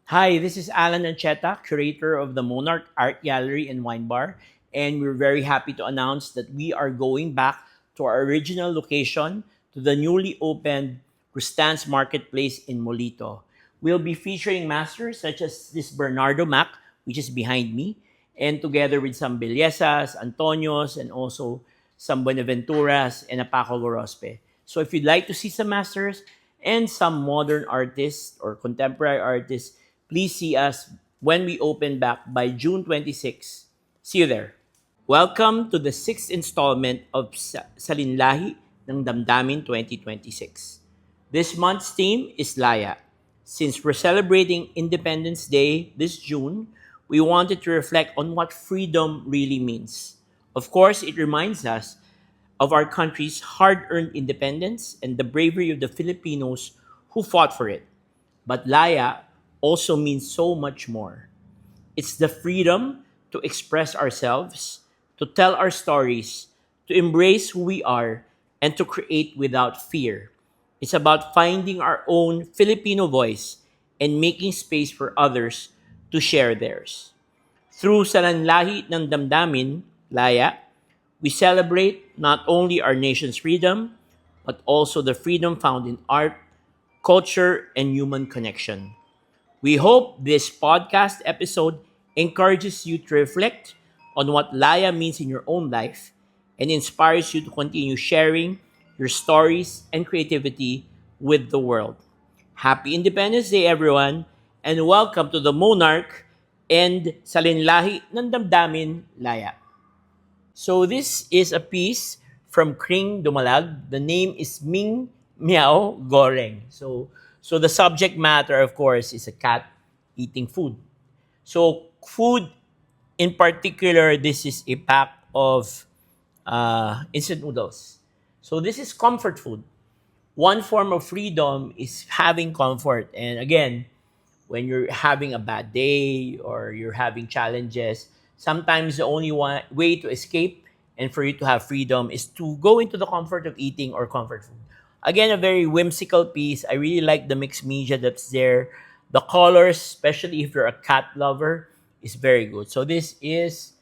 Hi, this is Alan Ancheta, curator of the Monarch Art Gallery and Wine Bar, and we're very happy to announce that we are going back to our original location, to the newly opened Rustan's Marketplace in Molito. We'll be featuring masters such as this Bernardo Mac, which is behind me, and together with some Bellezas, Antonios, and also some Buenaventuras and a Paco Gorospe. So if you'd like to see some masters and some modern artists or contemporary artists, please see us when we open back by June 26. See you there. Welcome to the sixth installment of Salinlahi ng Damdamin 2026. This month's theme is Laya. Since we're celebrating Independence Day this June, we wanted to reflect on what freedom really means. Of course, it reminds us of our country's hard earned independence and the bravery of the Filipinos who fought for it. But Laya also means so much more. It's the freedom to express ourselves, to tell our stories, to embrace who we are, and to create without fear. It's about finding our own Filipino voice and making space for others to share theirs. Through Salanlahi ng Damdamin, Laya, we celebrate not only our nation's freedom, but also the freedom found in art, culture, and human connection. We hope this podcast episode encourages you to reflect on what Laya means in your own life and inspires you to continue sharing your stories and creativity with the world. Happy Independence Day, everyone, and welcome to the Monarch and Salinlahi ng Damdamin, Laya. So this is a piece from Kring Dumalag. The name is Ming Miao Goreng. So the subject matter, of course, is a cat eating food. So food, in particular, this is a pack of instant noodles. So this is comfort food. One form of freedom is having comfort. And again, when you're having a bad day or you're having challenges, sometimes the only way to escape and for you to have freedom is to go into the comfort of eating or comfort food. Again, a very whimsical piece. I really like the mixed media that's there. The colors, especially if you're a cat lover, is very good. So this is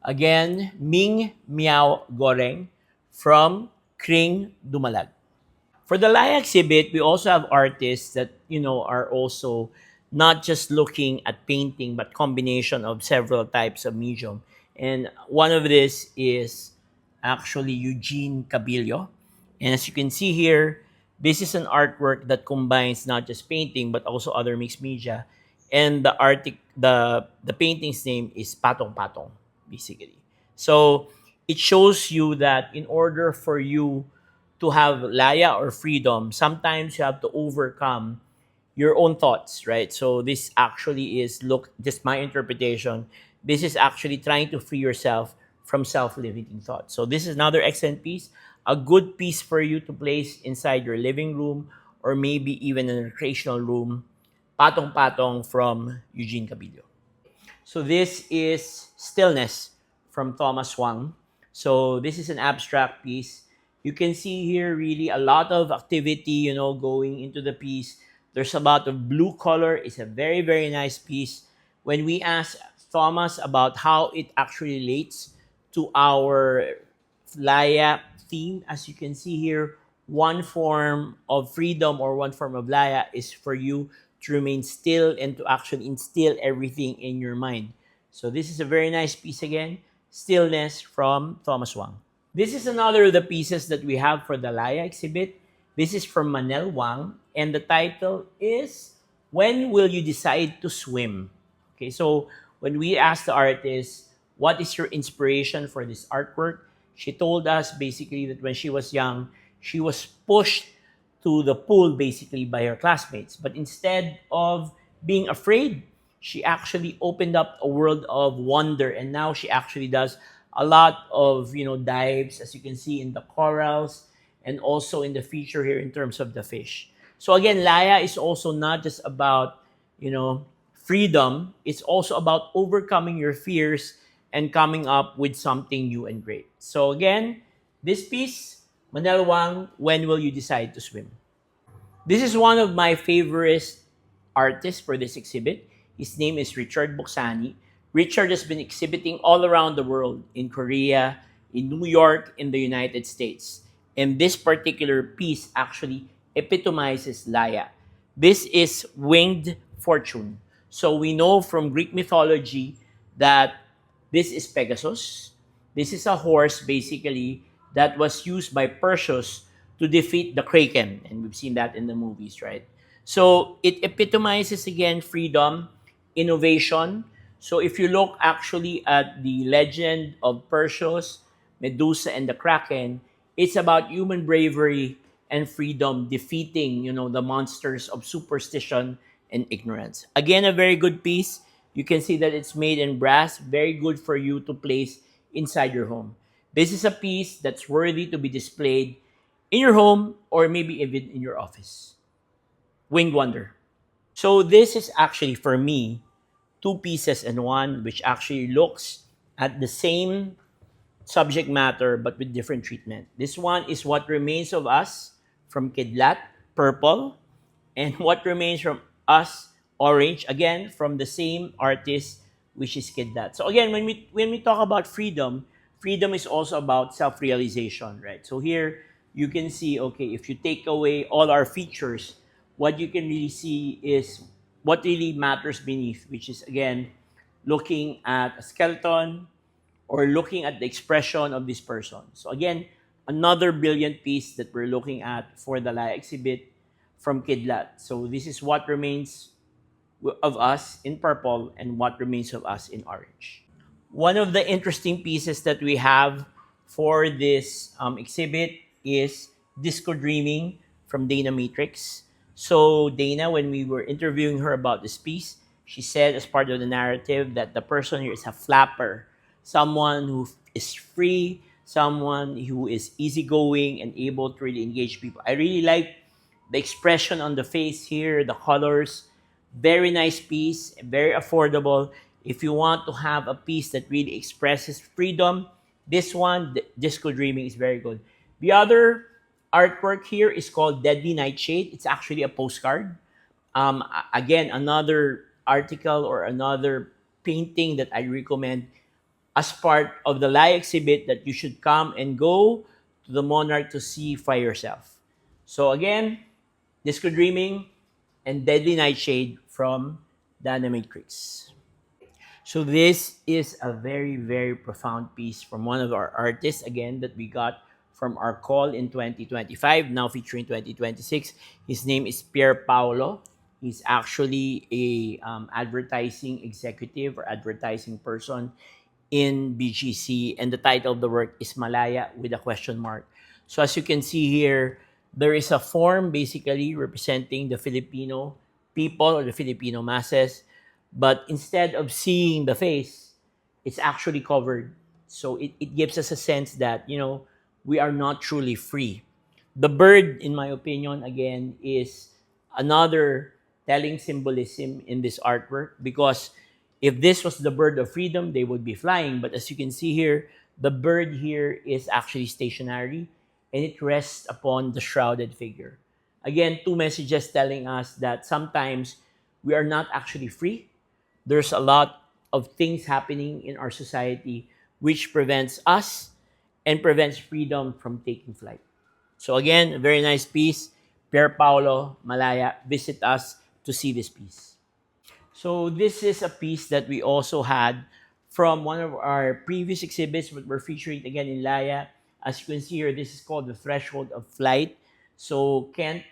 again Ming Miao Goreng from Kring Dumalag. For the Laya exhibit, we also have artists that, are also not just looking at painting, but combination of several types of medium. And one of this is actually Eugene Cabillo. And as you can see here, this is an artwork that combines not just painting, but also other mixed media. And the painting's name is Patong Patong, basically. So it shows you that in order for you to have laya or freedom, sometimes you have to overcome your own thoughts, right? So this actually is look just my interpretation. This is actually trying to free yourself from self-limiting thoughts. So this is another excellent piece, a good piece for you to place inside your living room or maybe even in a recreational room. Patong Patong from Eugene Cabillo. So this is Stillness from Thomas Wang. So this is an abstract piece. You can see here really a lot of activity, going into the piece. There's a lot of blue color. It's a very, very nice piece. When we asked Thomas about how it actually relates to our Laya theme, as you can see here, one form of freedom or one form of Laya is for you to remain still and to actually instill everything in your mind. So this is a very nice piece again, Stillness from Thomas Wang. This is another of the pieces that we have for the Laya exhibit. This is from Manel Wang, and the title is When Will You Decide to Swim? Okay, so when we asked the artist, what is your inspiration for this artwork? She told us basically that when she was young, she was pushed to the pool basically by her classmates. But instead of being afraid, she actually opened up a world of wonder. And now she actually does a lot of, dives, as you can see in the corals and also in the feature here in terms of the fish. So again, Laya is also not just about, freedom. It's also about overcoming your fears and coming up with something new and great. So again, this piece, Manel Wang, When Will You Decide to Swim? This is one of my favorite artist for this exhibit. His name is Richard Boksani. Richard has been exhibiting all around the world, in Korea, in New York, in the United States. And this particular piece actually epitomizes Laya. This is winged fortune. So we know from Greek mythology that this is Pegasus. This is a horse basically that was used by Perseus to defeat the Kraken. And we've seen that in the movies, right? So it epitomizes again freedom, innovation. So if you look actually at the legend of Perseus, Medusa, and the Kraken, it's about human bravery and freedom defeating, the monsters of superstition and ignorance. Again, a very good piece. You can see that it's made in brass, very good for you to place inside your home. This is a piece that's worthy to be displayed in your home or maybe even in your office. Winged Wonder. So this is actually for me two pieces in one, which actually looks at the same subject matter but with different treatment. This one is What Remains of Us from Kidlat, purple, and What Remains from Us, orange, again from the same artist, which is Kidlat. So again, when we talk about freedom, freedom is also about self-realization, right? So here you can see, okay, if you take away all our features, what you can really see is what really matters beneath, which is again looking at a skeleton, or looking at the expression of this person. So again, another brilliant piece that we're looking at for the Laya exhibit from Kidlat. So this is What Remains of Us in purple and What Remains of Us in orange. One of the interesting pieces that we have for this exhibit is Disco Dreaming from Dana Matrix. So Dana, when we were interviewing her about this piece, she said as part of the narrative that the person here is a flapper, someone who is free, someone who is easygoing and able to really engage people. I really like the expression on the face here, the colors. Very nice piece, very affordable. If you want to have a piece that really expresses freedom, this one, Disco Dreaming, is very good. The other artwork here is called Deadly Nightshade. It's actually a postcard. Again, another article or another painting that I recommend as part of the Laya exhibit that you should come and go to the Monarch to see for yourself. So again, Disco Dreaming and Deadly Nightshade from Dana Matrix. So this is a very, very profound piece from one of our artists, again, that we got from our call in 2025, now featuring 2026. His name is Pier Paolo. He's actually a advertising executive or advertising person in BGC, and the title of the work is Malaya with a question mark. So as you can see here, there is a form basically representing the Filipino people or the Filipino masses, but instead of seeing the face, it's actually covered. So it gives us a sense that, we are not truly free. The bird, in my opinion, again, is another telling symbolism in this artwork, because if this was the bird of freedom, they would be flying. But as you can see here, the bird here is actually stationary and it rests upon the shrouded figure. Again, two messages telling us that sometimes we are not actually free. There's a lot of things happening in our society which prevents us and prevents freedom from taking flight. So again, a very nice piece. Pier Paolo, Malaya, visit us to see this piece. So this is a piece that we also had from one of our previous exhibits, but we're featuring again in Laya. As you can see here, this is called The Threshold of Flight. So Kent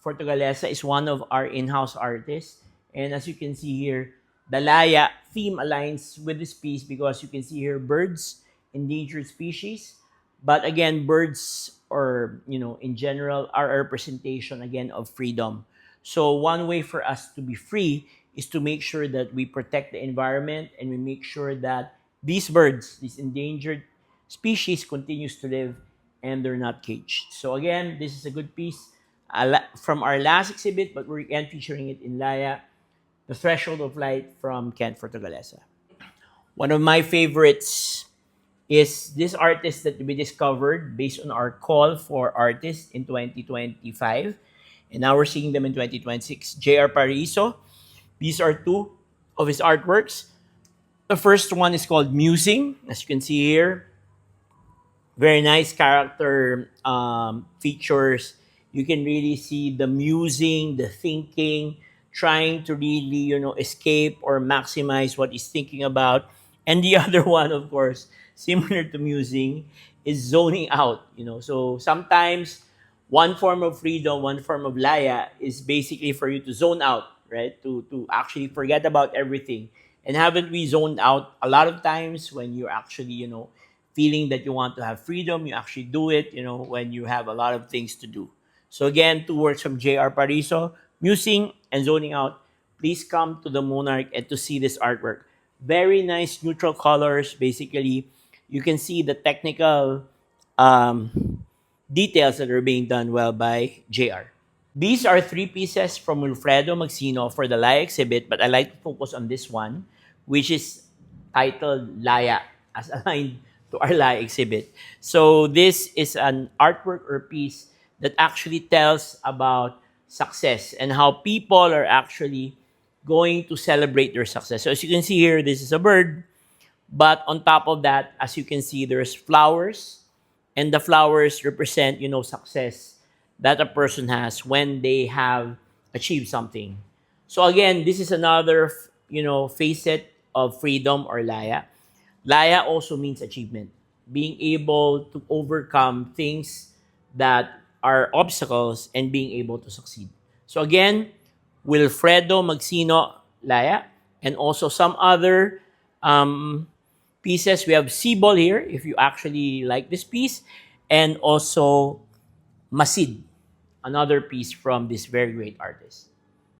Fortaleza is one of our in-house artists. And as you can see here, the Laya theme aligns with this piece because you can see here birds, endangered species. But again, birds, or in general, are a representation again of freedom. So one way for us to be free is to make sure that we protect the environment and we make sure that these birds, these endangered species, continues to live and they're not caged. So again, this is a good piece from our last exhibit, but we're again featuring it in Laya, The Threshold of Light from Ken Fortaleza. One of my favorites is this artist that we discovered based on our call for artists in 2025. And now we're seeing them in 2026. J.R. Pariso. These are two of his artworks. The first one is called Musing, as you can see here. Very nice character features. You can really see the musing, the thinking, trying to really, escape or maximize what he's thinking about. And the other one, of course, similar to musing, is zoning out. So sometimes one form of freedom, one form of laya is basically for you to zone out, right? To actually forget about everything. And haven't we zoned out a lot of times when you're actually, feeling that you want to have freedom, you actually do it, when you have a lot of things to do. So again, two works from J.R. Pariso, musing and zoning out. Please come to the Monarch and to see this artwork. Very nice neutral colors. Basically, you can see the technical details that are being done well by JR. These are three pieces from Wilfredo Magsino for the Laya exhibit, but I like to focus on this one, which is titled Laya, as aligned to our Laya exhibit. So this is an artwork or piece that actually tells about success and how people are actually going to celebrate their success. So as you can see here, this is a bird, but on top of that, as you can see, there's flowers, and the flowers represent, success that a person has when they have achieved something. So again, this is another, facet of freedom or laya. Laya also means achievement, being able to overcome things that are obstacles and being able to succeed. So again, Wilfredo Magsino Laya, and also some other pieces. We have Sibol here, if you actually like this piece, and also Masid, another piece from this very great artist.